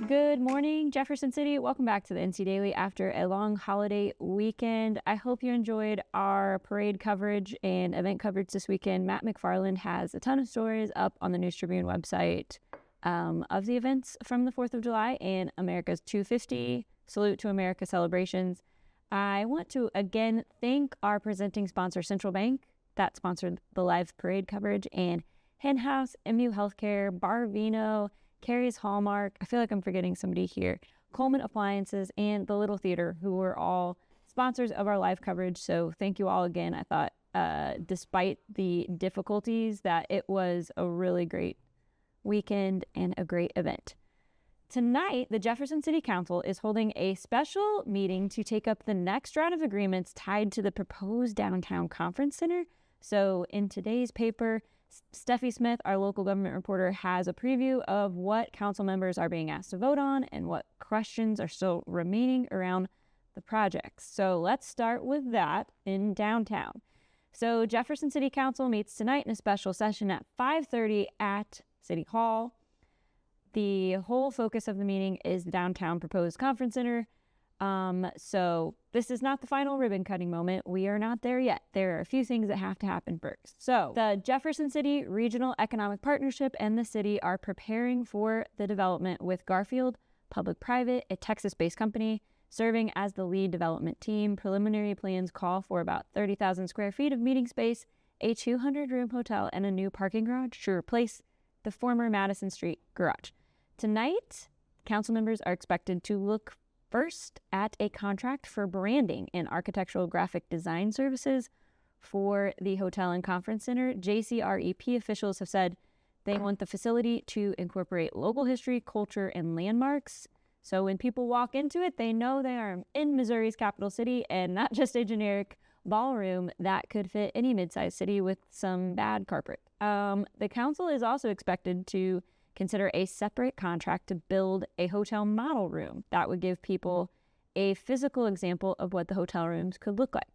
Good morning, Jefferson City. Welcome back to the NC Daily after a long holiday weekend. I hope you enjoyed our parade coverage and event coverage this weekend. Matt McFarland has a ton of stories up on the News Tribune website of the events from the 4th of July and America's 250 Salute to America celebrations. I want to again thank our presenting sponsor, Central Bank, that sponsored the live parade coverage, and Hen House, MU Healthcare, Barvino, Carrie's Hallmark, I feel like I'm forgetting somebody here, Coleman Appliances, and the Little Theater, who were all sponsors of our live coverage. So thank you all again. I thought, despite the difficulties, that it was a really great weekend and a great event. Tonight, the Jefferson City Council is holding a special meeting to take up the next round of agreements tied to the proposed downtown conference center. So in today's paper, Steffi Smith, our local government reporter, has a preview of what council members are being asked to vote on and what questions are still remaining around the projects. So let's start with that in downtown. So Jefferson City Council meets tonight in a special session at 5:30 at City Hall. The whole focus of the meeting is the downtown proposed conference center. So this is not the final ribbon cutting moment. We are not there yet. There are a few things that have to happen first. So the Jefferson City Regional Economic Partnership and the city are preparing for the development with Garfield Public-Private, a Texas-based company, serving as the lead development team. Preliminary plans call for about 30,000 square feet of meeting space, a 200-room hotel, and a new parking garage to replace the former Madison Street garage. Tonight, council members are expected to look first at a contract for branding and architectural graphic design services for the hotel and conference center. JCREP officials have said they want the facility to incorporate local history, culture, and landmarks. So when people walk into it, they know they are in Missouri's capital city and not just a generic ballroom that could fit any mid-sized city with some bad carpet. The council is also expected to consider a separate contract to build a hotel model room that would give people a physical example of what the hotel rooms could look like.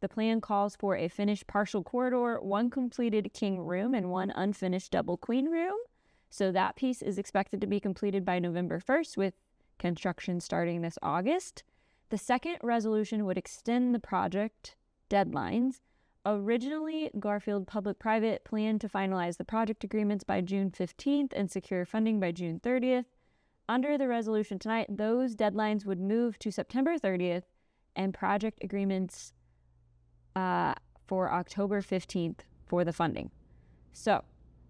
The plan calls for a finished partial corridor, one completed king room, and one unfinished double queen room. So that piece is expected to be completed by November 1st, with construction starting this August. The second resolution would extend the project deadlines. Originally, Garfield Public-Private planned to finalize the project agreements by June 15th and secure funding by June 30th. Under the resolution tonight, those deadlines would move to September 30th and project agreements for October 15th for the funding. So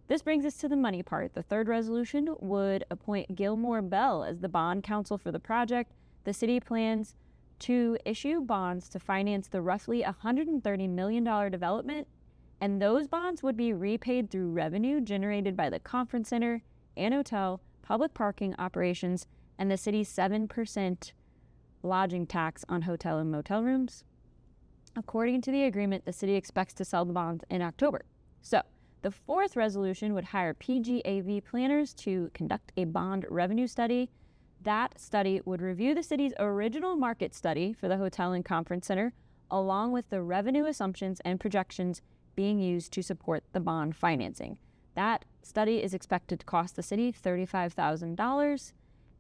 this brings us to the money part. The third resolution would appoint Gilmore Bell as the bond counsel for the project. The city plans to issue bonds to finance the roughly $130 million development, and those bonds would be repaid through revenue generated by the conference center and hotel, public parking operations, and the city's 7% lodging tax on hotel and motel rooms. According to the agreement, the city expects to sell the bonds in October. So the fourth resolution would hire PGAV planners to conduct a bond revenue study. That study would review the city's original market study for the hotel and conference center, along with the revenue assumptions and projections being used to support the bond financing. That study is expected to cost the city $35,000,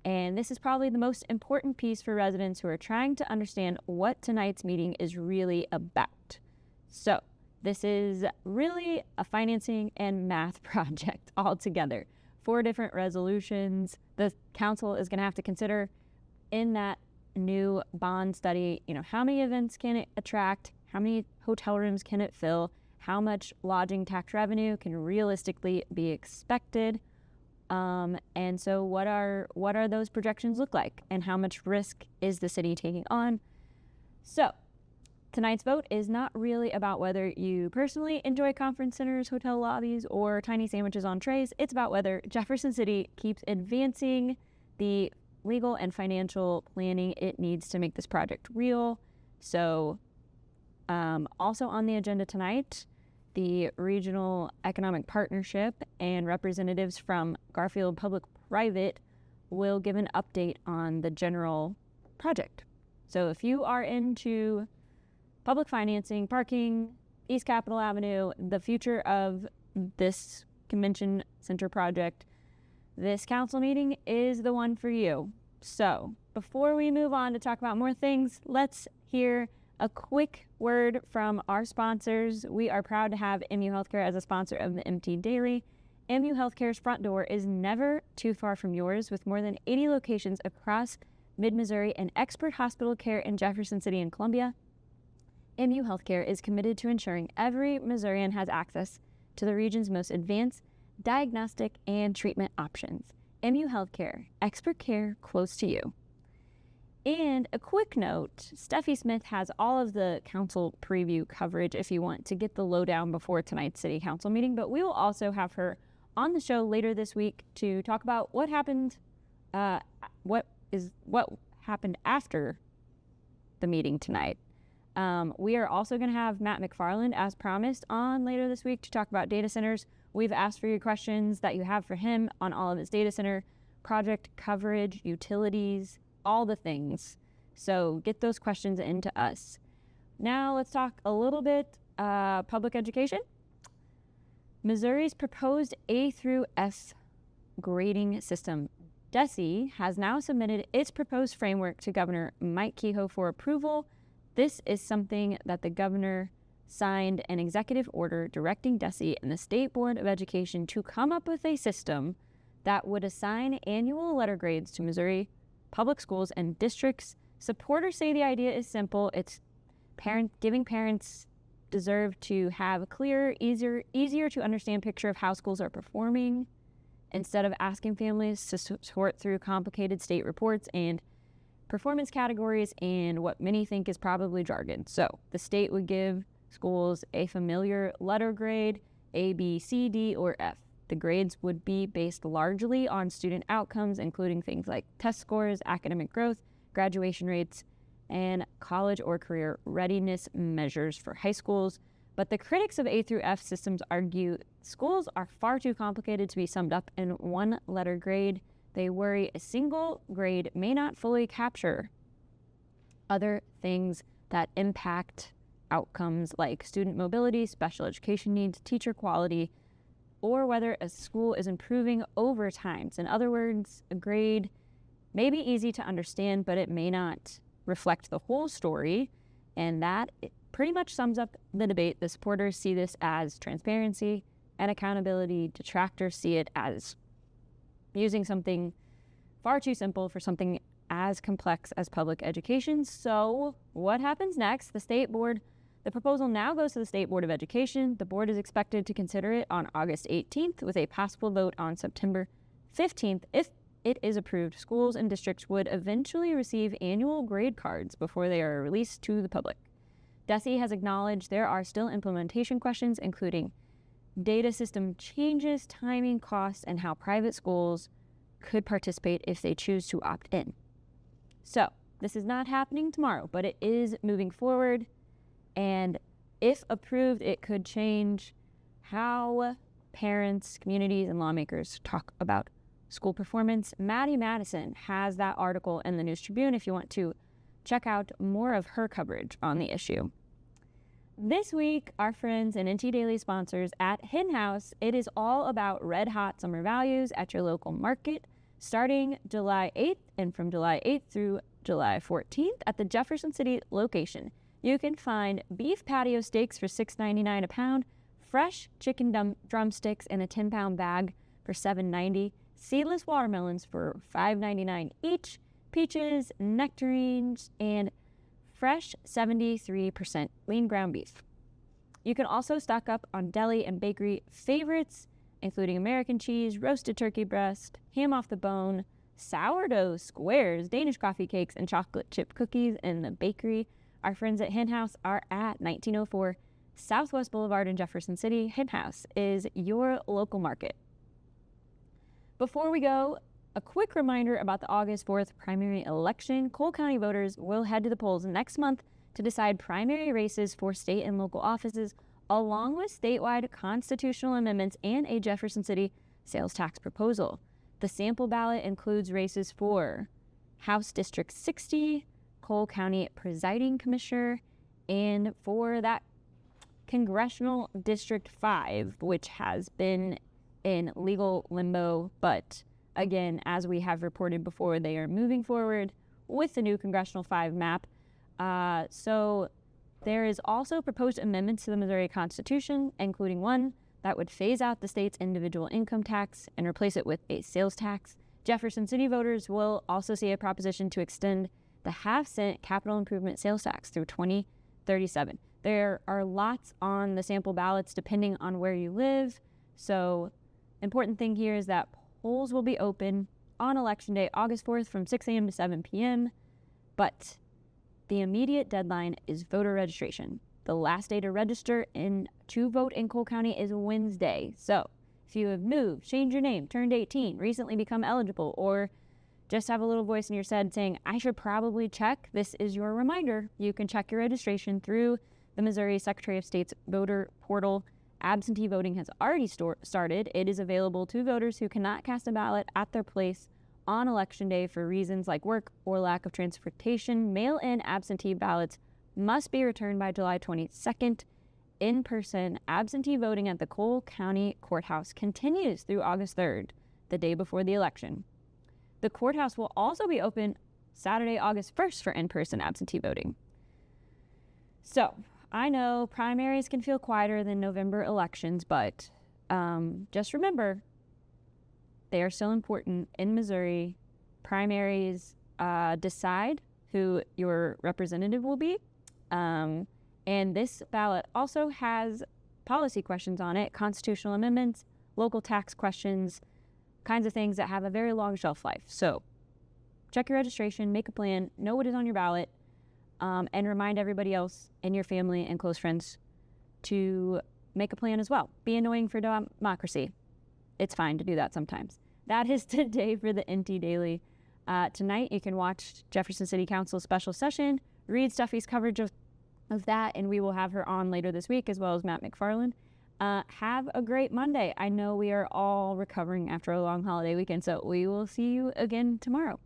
and this is probably the most important piece for residents who are trying to understand what tonight's meeting is really about. So this is really a financing and math project altogether. 4 different resolutions. The council is going to have to consider in that new bond study, how many events can it attract? How many hotel rooms can it fill? How much lodging tax revenue can realistically be expected? And so what are those projections look like? And how much risk is the city taking on? So tonight's vote is not really about whether you personally enjoy conference centers, hotel lobbies, or tiny sandwiches on trays. It's about whether Jefferson City keeps advancing the legal and financial planning it needs to make this project real. So also on the agenda tonight, the Regional Economic Partnership and representatives from Garfield Public-Private will give an update on the general project. So if you are into public financing, parking, East Capitol Avenue, the future of this convention center project, this council meeting is the one for you. So before we move on to talk about more things, let's hear a quick word from our sponsors. We are proud to have MU Healthcare as a sponsor of the MT Daily. MU Healthcare's front door is never too far from yours, with more than 80 locations across mid-Missouri and expert hospital care in Jefferson City and Columbia. MU Healthcare is committed to ensuring every Missourian has access to the region's most advanced diagnostic and treatment options. MU Healthcare, expert care close to you. And a quick note, Steffi Smith has all of the council preview coverage if you want to get the lowdown before tonight's city council meeting, but we will also have her on the show later this week to talk about what happened, what happened after the meeting tonight. We are also going to have Matt McFarland, as promised, on later this week to talk about data centers. We've asked for your questions that you have for him on all of his data center project coverage, utilities, all the things. So get those questions into us. Now let's talk a little bit public education. Missouri's proposed A through S grading system, DESE, has now submitted its proposed framework to Governor Mike Kehoe for approval. This is something that the governor signed an executive order directing DESE and the State Board of Education to come up with a system that would assign annual letter grades to Missouri public schools and districts. Supporters say the idea is simple. It's giving parents deserve to have a clearer, easier to understand picture of how schools are performing, instead of asking families to sort through complicated state reports and performance categories and what many think is probably jargon. So the state would give schools a familiar letter grade, A, B, C, D, or F. The grades would be based largely on student outcomes, including things like test scores, academic growth, graduation rates, and college or career readiness measures for high schools. But the critics of A through F systems argue schools are far too complicated to be summed up in one letter grade. They worry a single grade may not fully capture other things that impact outcomes like student mobility, special education needs, teacher quality, or whether a school is improving over time. So in other words, a grade may be easy to understand, but it may not reflect the whole story, and that pretty much sums up the debate. The supporters see this as transparency and accountability. Detractors see it as using something far too simple for something as complex as public education. So what happens next? The proposal now goes to the State Board of Education. The board is expected to consider it on August 18th with a possible vote on September 15th. If it is approved, schools and districts would eventually receive annual grade cards before they are released to the public. DESE has acknowledged there are still implementation questions, including data system changes, timing, costs, and how private schools could participate if they choose to opt in. So this is not happening tomorrow, but it is moving forward. And if approved, it could change how parents, communities, and lawmakers talk about school performance. Maddie Madison has that article in the News Tribune if you want to check out more of her coverage on the issue. This week, our friends and NT Daily sponsors at Hen House, it is all about red hot summer values at your local market starting July 8th and from July 8th through July 14th at the Jefferson City location. You can find beef patio steaks for $6.99 a pound, fresh chicken drumsticks in a 10-pound bag for $7.90, seedless watermelons for $5.99 each, peaches, nectarines, and fresh 73% lean ground beef. You can also stock up on deli and bakery favorites, including American cheese, roasted turkey breast, ham off the bone, sourdough squares, Danish coffee cakes, and chocolate chip cookies in the bakery. Our friends at Hen House are at 1904 Southwest Boulevard in Jefferson City. Hen House is your local market. Before we go, a quick reminder about the August 4th primary election. Cole County voters will head to the polls next month to decide primary races for state and local offices, along with statewide constitutional amendments and a Jefferson City sales tax proposal. The sample ballot includes races for House District 60, Cole County Presiding Commissioner, and for that Congressional District 5, which has been in legal limbo, but again, as we have reported before, they are moving forward with the new Congressional 5 map. So there is also proposed amendments to the Missouri Constitution, including one that would phase out the state's individual income tax and replace it with a sales tax. Jefferson City voters will also see a proposition to extend the half-cent capital improvement sales tax through 2037. There are lots on the sample ballots depending on where you live. So important thing here is that polls will be open on Election Day, August 4th from 6 a.m. to 7 p.m. But the immediate deadline is voter registration. The last day to register to vote in Cole County is Wednesday. So if you have moved, changed your name, turned 18, recently become eligible, or just have a little voice in your head saying, I should probably check, this is your reminder. You can check your registration through the Missouri Secretary of State's voter portal. Absentee voting has already started. It is available to voters who cannot cast a ballot at their place on Election Day for reasons like work or lack of transportation. Mail-in absentee ballots must be returned by July 22nd. In-person absentee voting at the Cole County Courthouse continues through August 3rd, the day before the election. The courthouse will also be open Saturday, August 1st for in-person absentee voting. So I know primaries can feel quieter than November elections, but just remember, they are still important in Missouri. Primaries decide who your representative will be. And this ballot also has policy questions on it, constitutional amendments, local tax questions, kinds of things that have a very long shelf life. So check your registration, make a plan, know what is on your ballot, and remind everybody else in your family and close friends to make a plan as well. Be annoying for democracy. It's fine to do that sometimes. That is today for the NT Daily. Tonight you can watch Jefferson City Council special session, read Steffi's coverage of that, and we will have her on later this week, as well as Matt McFarland. Have a great Monday. I know we are all recovering after a long holiday weekend, so we will see you again tomorrow.